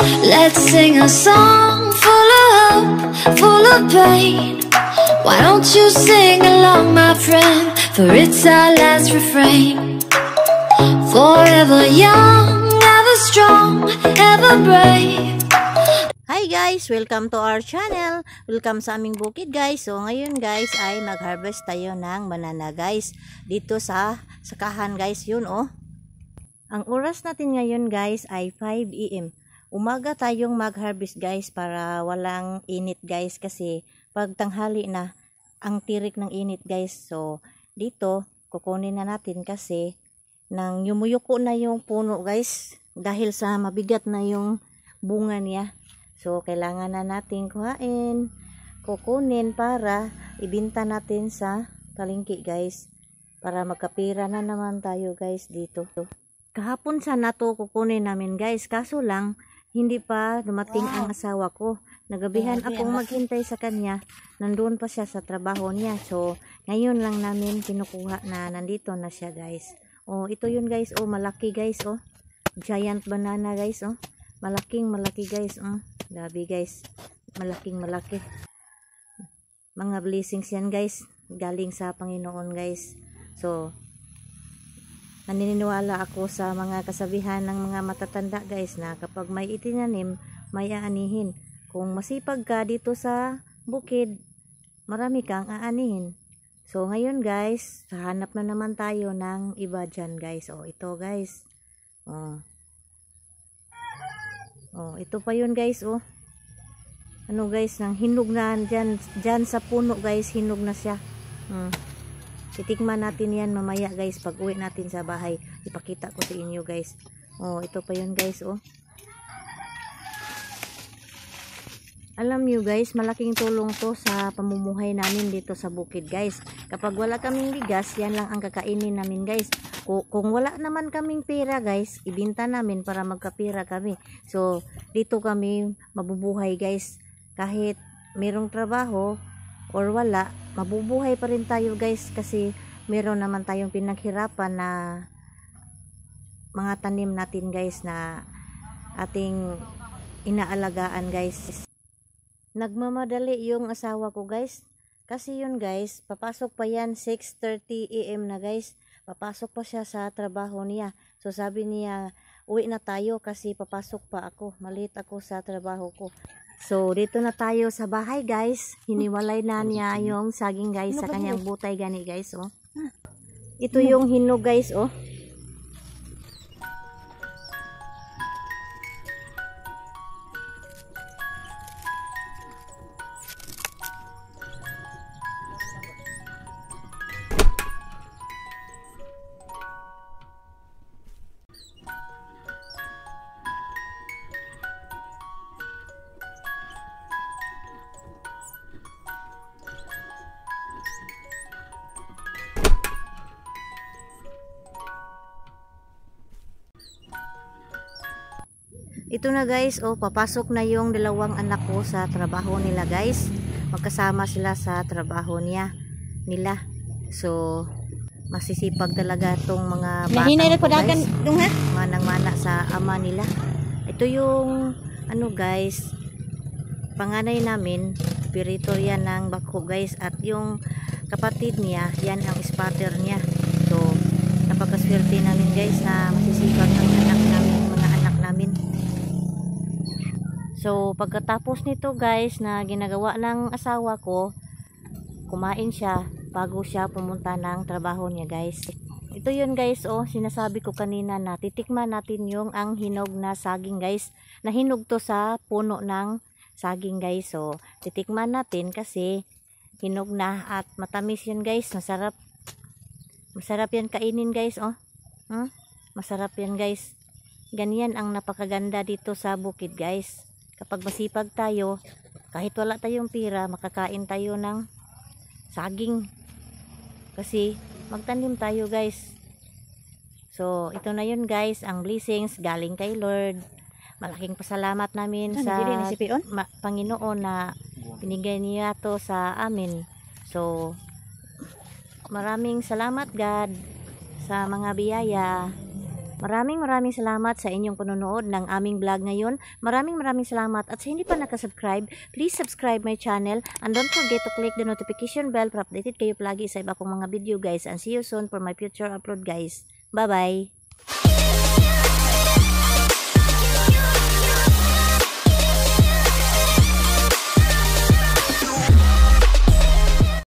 Let's sing a song full of hope, full of pain. Why don't you sing along, my friend? For it's our last refrain. Forever young, ever strong, ever brave. Hi guys! Welcome to our channel. Welcome sa aming bukid guys. So ngayon guys ay mag-harvest tayo ng banana guys. Dito sa sakahan guys. Yun oh. Ang oras natin ngayon guys ay 5 AM. Umaga tayong mag-harvest guys para walang init guys. Kasi pag tanghali na ang tirik ng init guys. So dito kukunin na natin kasi nang yumuyuko na yung puno guys. Dahil sa mabigat na yung bunga niya. So, kailangan na natin kukunin para ibinta natin sa palengke guys. Para magkapira na naman tayo guys dito. Kahapon sana to kukunin namin guys. Kaso lang, hindi pa dumating ang asawa ko. Nagabihan akong maghintay sa kanya. Nandun pa siya sa trabaho niya. So, ngayon lang namin kinukuha na nandito na siya guys. Oh, ito yun guys. Oh, malaki guys. Oh, giant banana guys. Oh, malaki guys. Oh. Grabe guys, malaki. Mga blessings yan guys, galing sa Panginoon guys. So, naniniwala ako sa mga kasabihan ng mga matatanda guys na kapag may itinanim, may aanihin. Kung masipag ka dito sa bukid, marami kang aanihin. So, ngayon guys, hahanap na naman tayo ng iba dyan guys. O, ito guys. Oh, ito pa yun guys, oh. Ano guys, nang hinog na dyan sa puno guys, hinog na siya. Titikman natin yan mamaya guys, pag uwi natin sa bahay. Ipakita ko sa inyo guys. Oh, ito pa yun guys, oh. Alam nyo guys, malaking tulong to sa pamumuhay namin dito sa bukid guys. Kapag wala kaming bigas, yan lang ang kakainin namin guys. Kung wala naman kaming pera guys, ibinta namin para magkapira kami. So, dito kami mabubuhay guys. Kahit merong trabaho or wala, mabubuhay pa rin tayo guys. Kasi meron naman tayong pinaghirapan na mga tanim natin guys na ating inaalagaan guys. Nagmamadali yung asawa ko guys. Kasi yun guys, papasok pa yan 6:30 AM na guys. Papasok pa siya sa trabaho niya. So sabi niya, uwi na tayo kasi papasok pa ako. Malit ako sa trabaho ko. So dito na tayo sa bahay guys. Hiniwalay na niya yung saging guys sa kanyang butay gani guys. Oh. Ito yung hinog guys. Oh. Ito na guys, oh, papasok na yung dalawang anak ko sa trabaho nila guys. Magkasama sila sa trabaho nila. So, masisipag talaga tong mga bata ko guys. Manang-mana sa ama nila. Ito yung, ano guys, panganay namin, operator yan ng bako guys. At yung kapatid niya, yan ang spotter niya. So, napakaswerte namin guys na masisipag ang anak namin, mga anak namin. So, pagkatapos nito guys na ginagawa ng asawa ko, kumain siya bago siya pumunta ng trabaho niya guys. Ito yun guys, oh, sinasabi ko kanina na titikman natin yung ang hinog na saging guys. Nahinog to sa puno ng saging guys. So, titikman natin kasi hinog na at matamis yun guys. Masarap. Masarap yan kainin guys, oh. Masarap yan guys. Ganyan ang napakaganda dito sa bukid guys. Kapag masipag tayo, kahit wala tayong pira, makakain tayo ng saging. Kasi magtanim tayo guys. So, ito na yun guys, ang blessings galing kay Lord. Malaking pasalamat namin sa Panginoon na binigay niya to sa amin. So, maraming salamat God sa mga biyaya. Maraming salamat sa inyong panonood ng aming vlog ngayon. Maraming salamat, at sa hindi pa nakasubscribe, please subscribe my channel and don't forget to click the notification bell para updated kayo palagi sa iba kong mga video guys, and see you soon for my future upload guys. Bye bye!